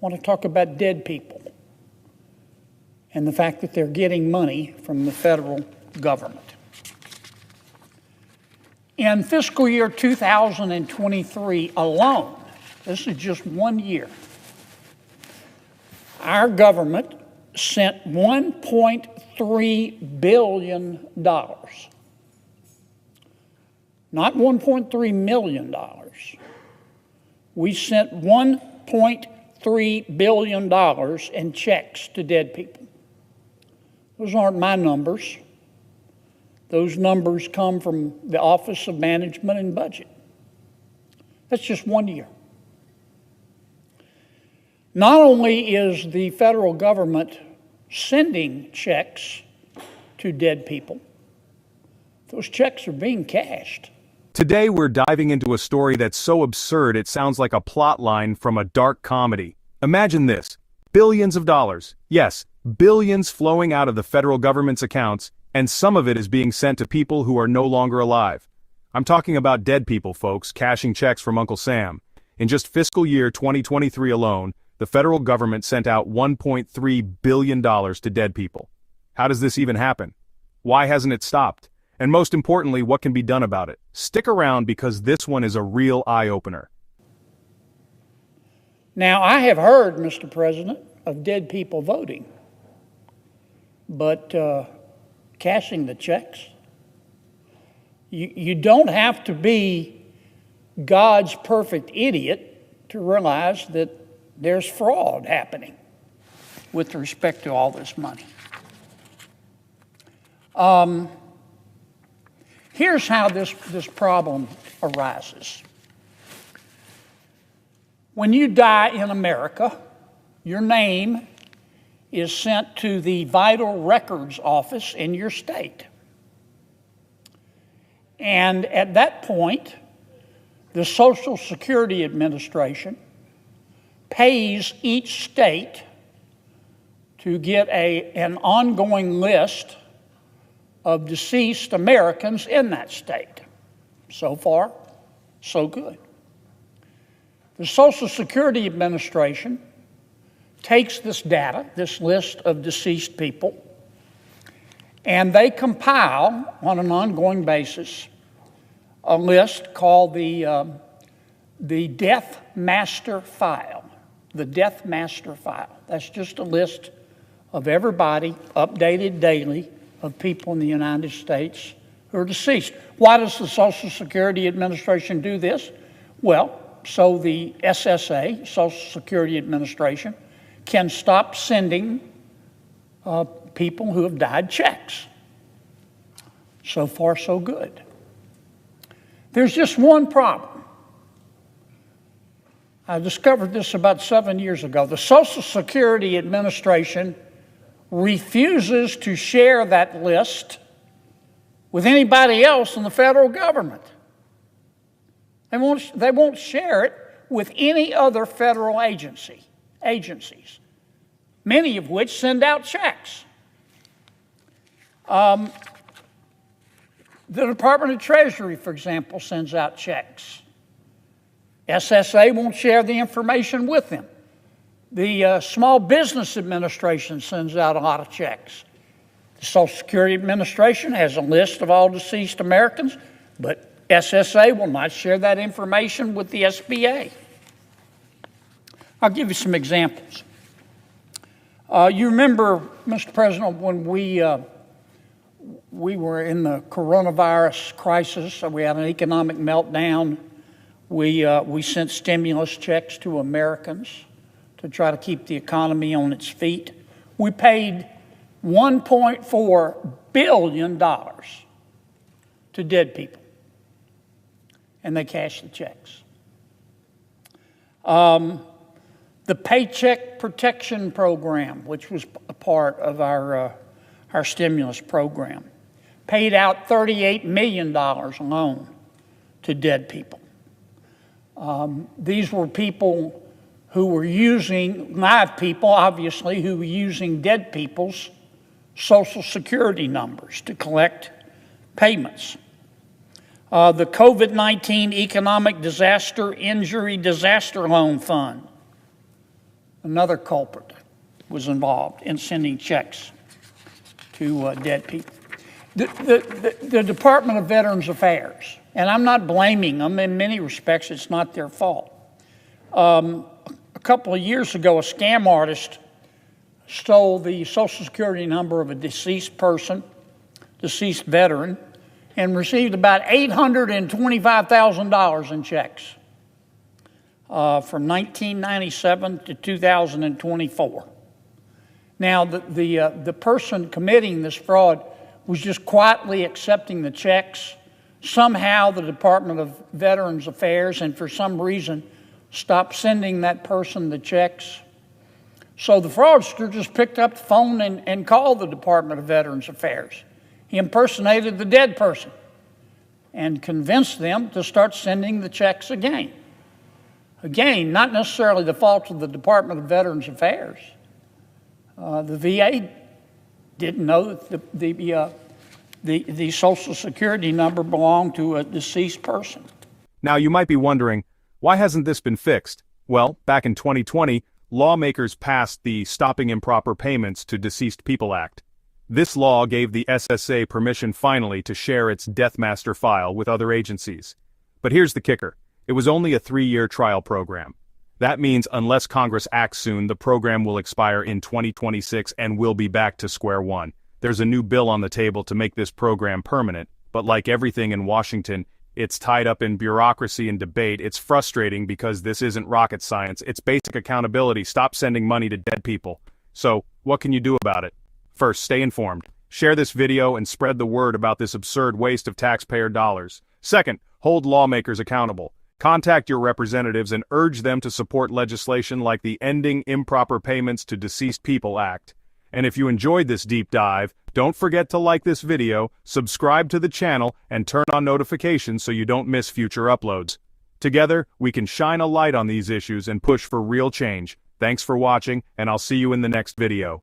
I want to talk about dead people and the fact that they're getting money from the federal government. In fiscal year 2023 alone, this is just 1 year, our government sent $1.3 billion, not $1.3 million. We sent $1.3 billion in checks to dead people. Those aren't my numbers. Those numbers come from the Office of Management and Budget. That's just 1 year. Not only is the federal government sending checks to dead people, those checks are being cashed. Today we're diving into a story that's so absurd it sounds like a plot line from a dark comedy. Imagine this: billions of dollars, yes, billions flowing out of the federal government's accounts, and some of it is being sent to people who are no longer alive. I'm talking about dead people, folks, cashing checks from Uncle Sam. In just fiscal year 2023 alone, the federal government sent out $1.3 billion to dead people. How does this even happen? Why hasn't it stopped? And most importantly, what can be done about it? Stick around because this one is a real eye-opener. Now, I have heard, Mr. President, of dead people voting, but cashing the checks? You don't have to be God's perfect idiot to realize that there's fraud happening with respect to all this money. Here's how this problem arises. When you die in America, your name is sent to the Vital Records Office in your state. And at that point, the Social Security Administration pays each state to get an ongoing list of deceased Americans in that state. So far, so good. The Social Security Administration takes this data, this list of deceased people, and they compile on an ongoing basis a list called the Death Master File. The Death Master File. That's just a list of everybody, updated daily, of people in the United States who are deceased. Why does the Social Security Administration do this? Well, so the SSA, Social Security Administration, can stop sending people who have died checks. So far, so good. There's just one problem. I discovered this about 7 years ago. The Social Security Administration refuses to share that list with anybody else in the federal government. They won't share it with any other federal agencies, many of which send out checks. The Department of Treasury, for example, sends out checks. SSA won't share the information with them. The Small Business Administration sends out a lot of checks. The Social Security Administration has a list of all deceased Americans, but SSA will not share that information with the SBA. I'll give you some examples. You remember, Mr. President, when we were in the coronavirus crisis, we had an economic meltdown. We sent stimulus checks to Americans to try to keep the economy on its feet. We paid $1.4 billion to dead people, and they cashed the checks. The Paycheck Protection Program, which was a part of our stimulus program, paid out $38 million alone to dead people. These were people who were using, live people obviously, who were using dead people's Social Security numbers to collect payments. The COVID-19 Economic Disaster Injury Disaster Loan Fund another culprit, was involved in sending checks to dead people. The Department of Veterans Affairs, and I'm not blaming them, in many respects it's not their fault. A couple of years ago, a scam artist stole the Social Security number of a deceased veteran, and received about $825,000 in checks from 1997 to 2024. Now, the person committing this fraud was just quietly accepting the checks. Somehow the Department of Veterans Affairs, and for some reason, stopped sending that person the checks. So the fraudster just picked up the phone and called the Department of Veterans Affairs. He impersonated the dead person and convinced them to start sending the checks again. Again, not necessarily the fault of the Department of Veterans Affairs. The VA didn't know that the Social Security number belonged to a deceased person. Now you might be wondering, why hasn't this been fixed? Well, back in 2020, lawmakers passed the Stopping Improper Payments to Deceased People Act. This law gave the SSA permission finally to share its Death Master file with other agencies. But here's the kicker. It was only a 3-year trial program. That means unless Congress acts soon, the program will expire in 2026 and we'll be back to square one. There's a new bill on the table to make this program permanent, but like everything in Washington, it's tied up in bureaucracy and debate. It's frustrating because this isn't rocket science. It's basic accountability. Stop sending money to dead people. So, what can you do about it? First, stay informed. Share this video and spread the word about this absurd waste of taxpayer dollars. Second, hold lawmakers accountable. Contact your representatives and urge them to support legislation like the Ending Improper Payments to Deceased People Act. And if you enjoyed this deep dive, don't forget to like this video, subscribe to the channel, and turn on notifications so you don't miss future uploads. Together, we can shine a light on these issues and push for real change. Thanks for watching, and I'll see you in the next video.